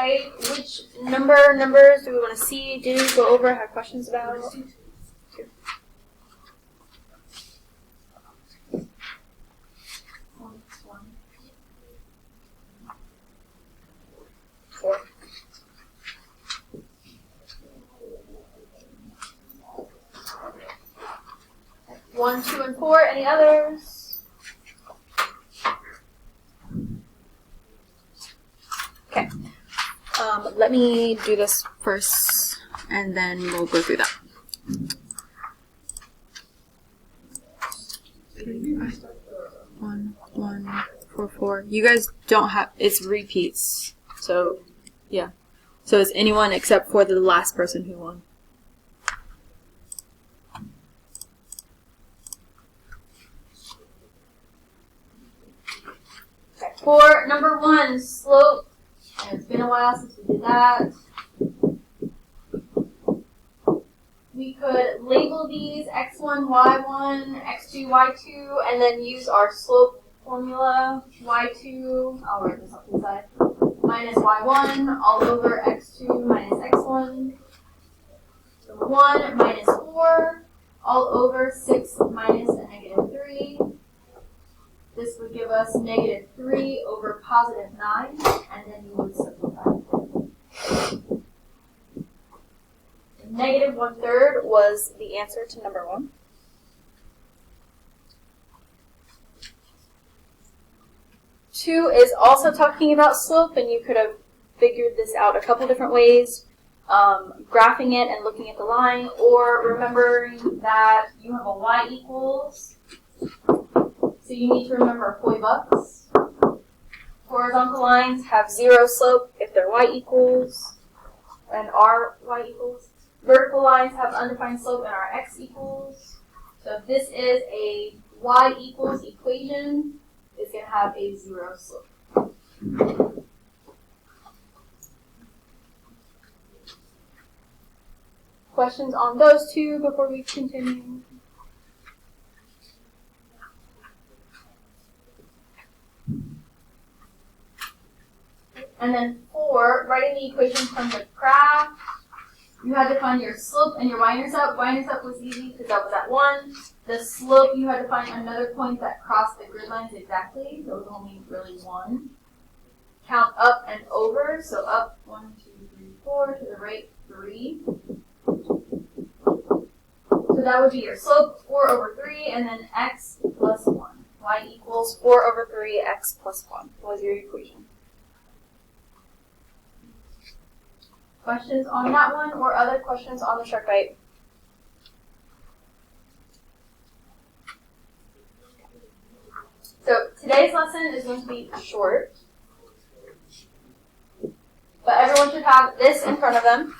Okay, which numbers do we want to see, do, go over, have questions about? 2. 4. 1, 2, and 4. Any others? Okay. Let me do this first, and then we'll go through that. 1, 1, 4, 4. You guys don't have, it's repeats. So, yeah. So it's anyone except for the last person who won. Okay. For number 1, slope. And it's been a while since we did that. We could label these x1, y1, x2, y2, and then use our slope formula, y2, I'll write this up inside, minus y1 all over x2 minus x1, 1 minus 4 all over 6 minus a negative 3. This would give us negative 3 over positive 9, and then you would simplify. Negative 1/3 was the answer to number 1. Two is also talking about slope, and you could have figured this out a couple different ways, graphing it and looking at the line, or remembering that you have a y equals, so you need to remember poi bucks. Horizontal lines have 0 slope if they're y equals, and are y equals. Vertical lines have undefined slope and are x equals. So if this is a y equals equation, it's going to have a 0 slope. Questions on those two before we continue? And then 4, writing the equation from the graph. You had to find your slope and your y-intercept. Y-intercept was easy because that was at 1. The slope, you had to find another point that crossed the grid lines exactly. So it was only really 1. Count up and over. So up 1, 2, 3, 4 to the right 3. So that would be your slope, 4 over 3, and then x plus 1. Y equals 4 over 3, x plus 1 was your equation. Questions on that one or other questions on the shark bite? So today's lesson is going to be short, but everyone should have this in front of them.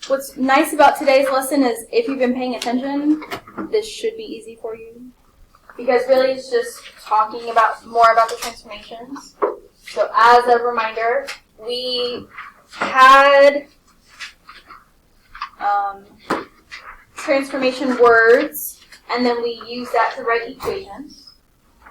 What's nice about today's lesson is if you've been paying attention, this should be easy for you, because really it's just talking more about the transformations. So as a reminder, we had transformation words, and then we used that to write equations.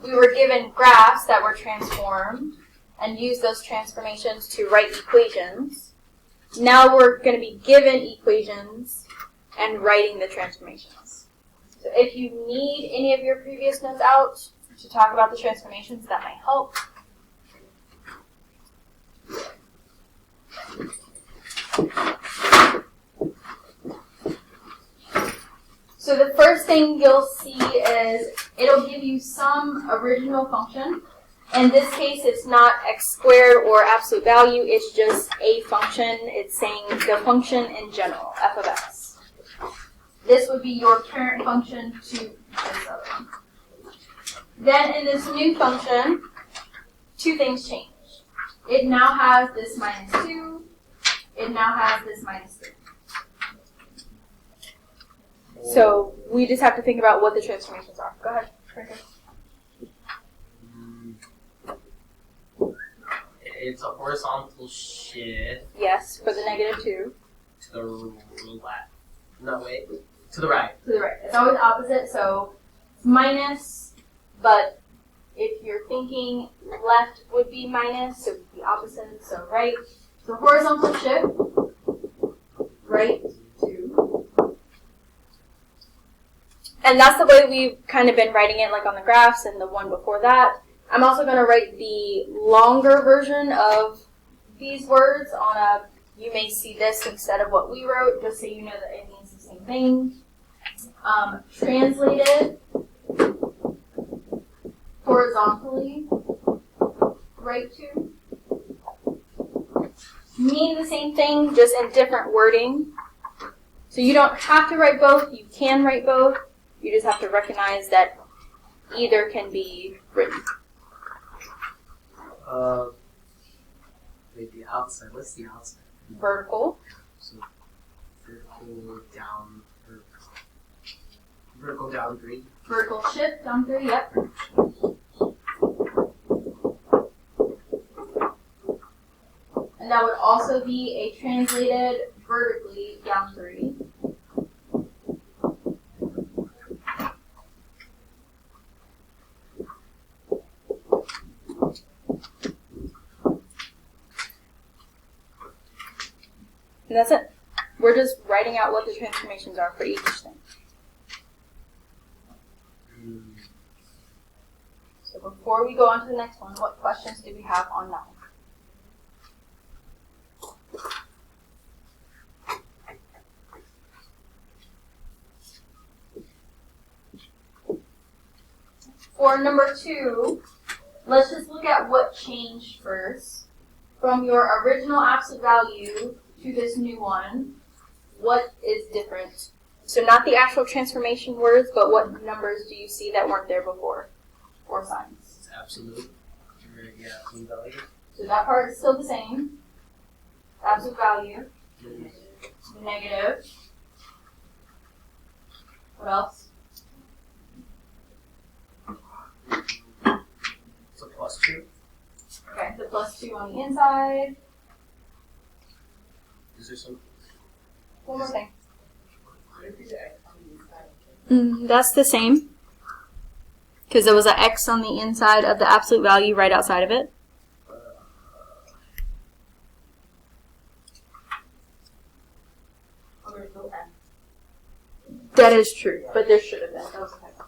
We were given graphs that were transformed, and used those transformations to write equations. Now we're going to be given equations and writing the transformations. So if you need any of your previous notes out to talk about the transformations, that might help. So the first thing you'll see is it'll give you some original function. In this case, it's not x squared or absolute value. It's just a function. It's saying the function in general, f of x. This would be your parent function to this other one. Then in this new function, 2 things change. It now has this minus 2. It now has this minus 3. So we just have to think about what the transformations are. Go ahead, Franco. It's a horizontal shift. Yes, for the negative 2. To the left. No, wait. To the right. To the right. It's always opposite, so it's minus, but If you're thinking left would be minus, so the opposite, so right. So horizontal shift, right, 2. And that's the way we've kind of been writing it, like on the graphs and the one before that. I'm also going to write the longer version of these words on a, you may see this instead of what we wrote, just so you know that it means the same thing. Translated horizontally, right 2. Mean the same thing, just in different wording. So you don't have to write both, you can write both. You just have to recognize that either can be written. Wait, the outside. What's the outside? Vertical. So vertical down. Vertical down 3. Vertical shift down 3, yep. And that would also be a translated vertically down 3. And that's it. We're just writing out what the transformations are for each thing. So before we go on to the next one, what questions do we have on that one? For number 2, let's just look at what changed first. From your original absolute value to this new one, what is different? So not the actual transformation words, but what numbers do you see that weren't there before? Or signs? It's absolute. Yeah, absolute value. So that part is still the same. Absolute value. Negative. What else? So plus 2. Okay, the plus 2 on the inside. Is there some? One more thing. That's the same. Because there was an X on the inside of the absolute value right outside of it. That is true, but there should have been. That was a typo.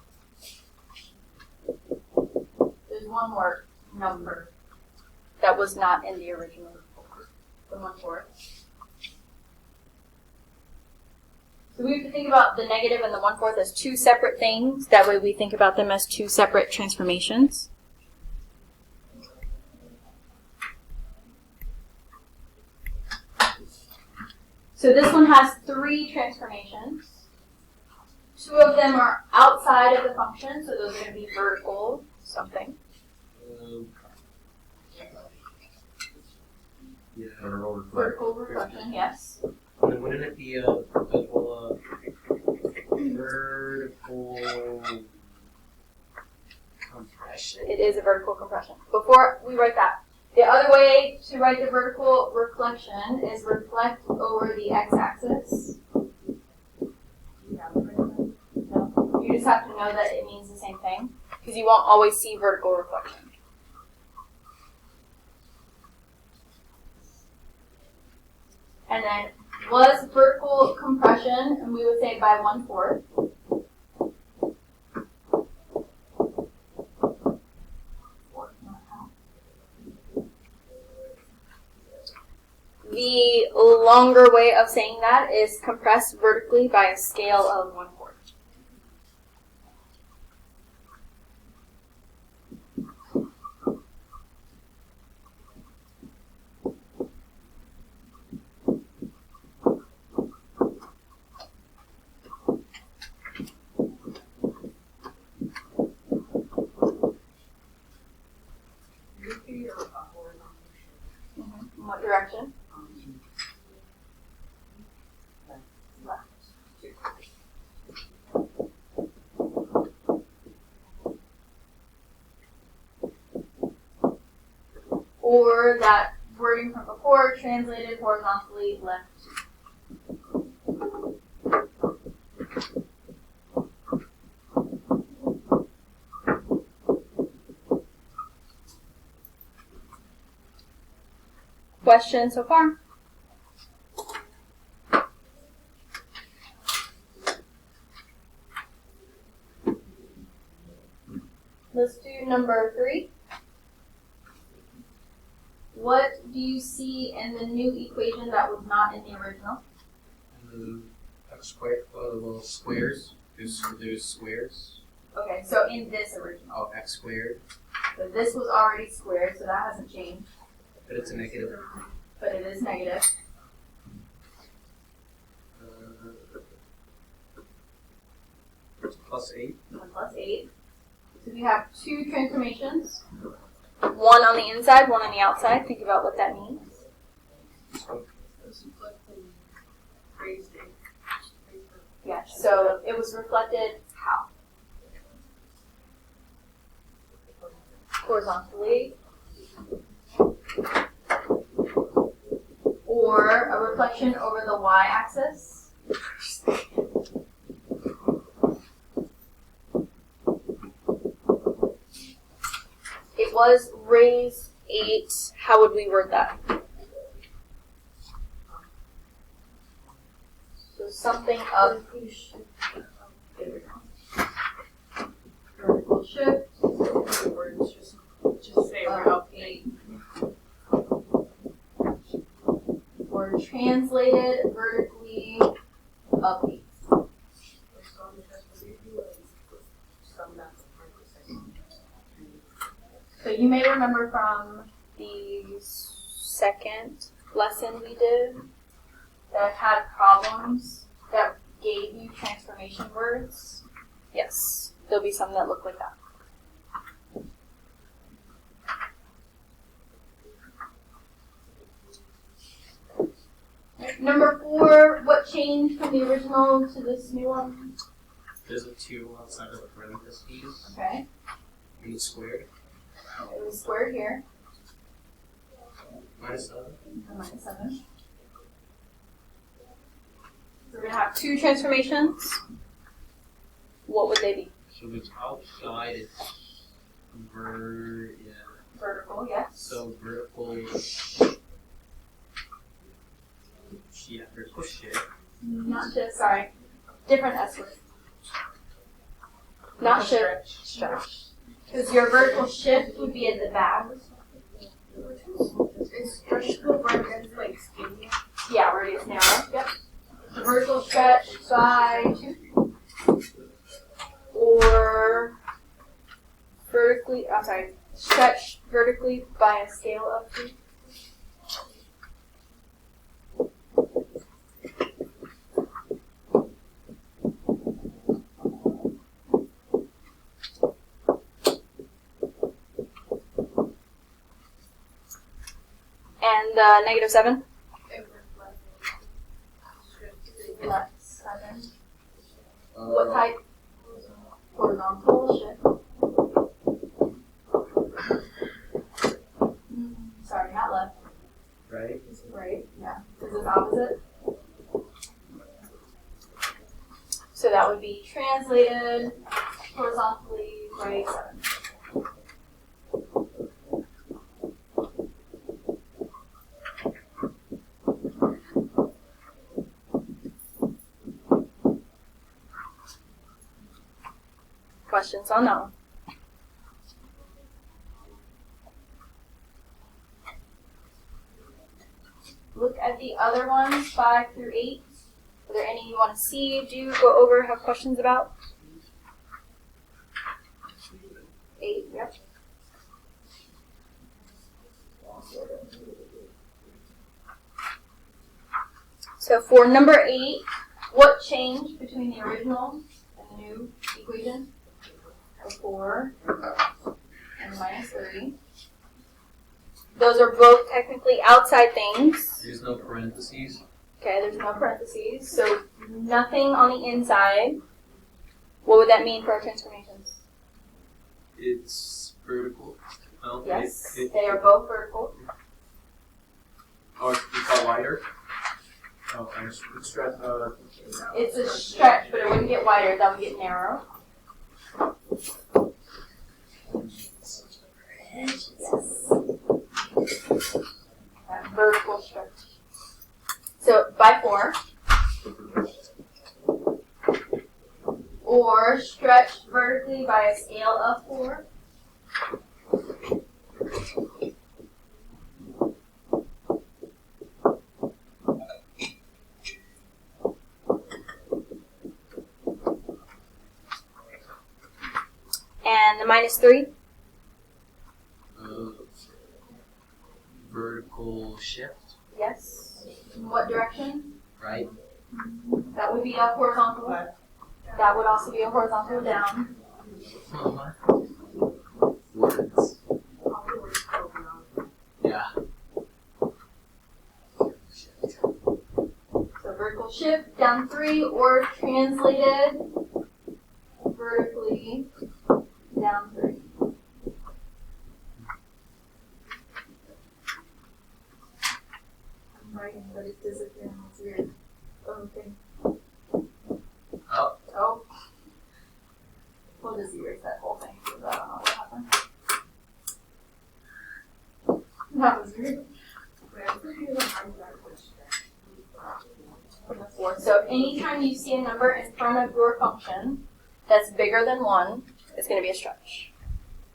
There's one more number that was not in the original. The 1/4. So we have to think about the negative and the 1/4 as two separate things. That way we think about them as two separate transformations. So this one has 3 transformations. 2 of them are outside of the function, so those are going to be vertical something. Yeah. Vertical reflection, yes. And then wouldn't it be a vertical compression? It is a vertical compression. Before we write that, the other way to write the vertical reflection is reflect over the x-axis. No. You just have to know that it means the same thing, because you won't always see vertical reflection. And then was vertical compression, and we would say by 1/4. The longer way of saying that is compress vertically by a scale of 1/4. In what direction? Left. Or that wording from before, translated horizontally left. Questions so far? Let's do number 3. What do you see in the new equation that was not in the original? X squared, well, squares. There's squares. Okay, so in this original. Oh, x squared. So this was already squared, so that hasn't changed. But it's a negative. But it is negative. Plus 8. 1 plus 8. So we have 2 transformations. One on the inside, one on the outside. Think about what that means. Yeah, so it was reflected how? Horizontally. Or a reflection over the y-axis. It was raised 8. How would we word that? So something up. Vertical shift. Just say we're up 8. Or translated vertically up 8. So you may remember from the second lesson we did that I've had problems that gave you transformation words. Yes, there'll be some that look like that. Number 4, what changed from the original to this new one? There's a 2 outside of the parentheses. Okay, And it's squared. it was squared here. Minus 7. Minus 7. So we're going to have 2 transformations. What would they be? So it's outside, it's Vertical, yes. So vertical, vertical shift. Not shift, sorry. Different S word. Not shift. Stretch. Because your vertical shift would be at the back. It's stretched to a point and it's like skinny. Yeah, where it is narrow. Yep. Vertical stretch by 2. Or stretch vertically by a scale of 2. And negative 7? Left 7. What type? Horizontal shift. Sorry, not left. Right? Right, yeah. Is this opposite? So that would be translated horizontally right 7. Questions on that one? Look at the other ones, 5 through 8. Are there any you want to see, do, go over, have questions about? 8, yep. So for number 8, what changed between the original and the new equation? 4 and minus 3. Those are both technically outside things. There's no parentheses. Okay, there's no parentheses, so nothing on the inside. What would that mean for our transformations? It's vertical. Well, Yes, they are both vertical. Oh, it's got wider. Oh, and it's stretch. It's a stretch, but it wouldn't get wider, that would get narrow. Yes. That vertical vertically by a scale of 4. And the -3. Vertical shift, Yes. In what direction? right? That would be a horizontal. That would also be a horizontal down. Words. Yeah. Shift. So vertical shift down 3, or translated vertically down 3. I'm writing, but it's disappearing. It's weird. Okay. Up. Oh. We'll just erase that whole thing because I don't know what happened. That was weird. From the 4. So anytime you see a number in front of your function that's bigger than 1, it's going to be a stretch.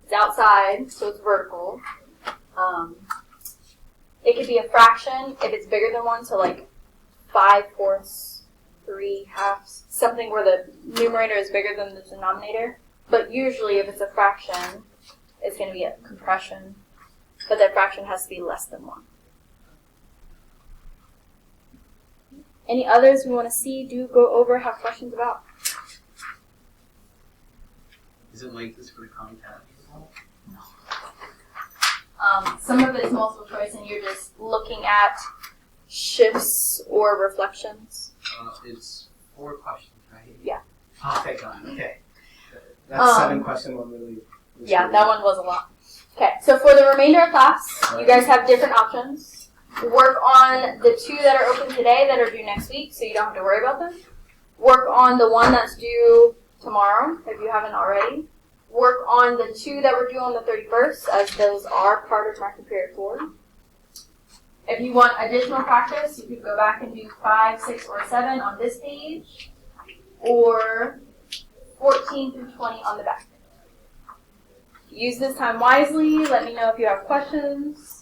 It's outside, so it's vertical. It could be a fraction if it's bigger than 1, so like 5/4, 3/2, something where the numerator is bigger than the denominator. But usually if it's a fraction, it's going to be a compression, but that fraction has to be less than 1. Any others we want to see, do go over, have questions about? Is it like this for contact? Some of it is multiple choice and you're just looking at shifts or reflections. It's 4 questions, right? Yeah. Oh, thank God. Okay. That's 7 question one really. Yeah, that one was a lot. Okay, so for the remainder of class, you guys have different options. Work on the 2 that are open today that are due next week, so you don't have to worry about them. Work on the 1 that's due tomorrow, if you haven't already. Work on the 2 that were due on the 31st, as those are part of marking period 4. If you want additional practice, you could go back and do 5, 6, or 7 on this page, or 14 through 20 on the back. Use this time wisely. Let me know if you have questions.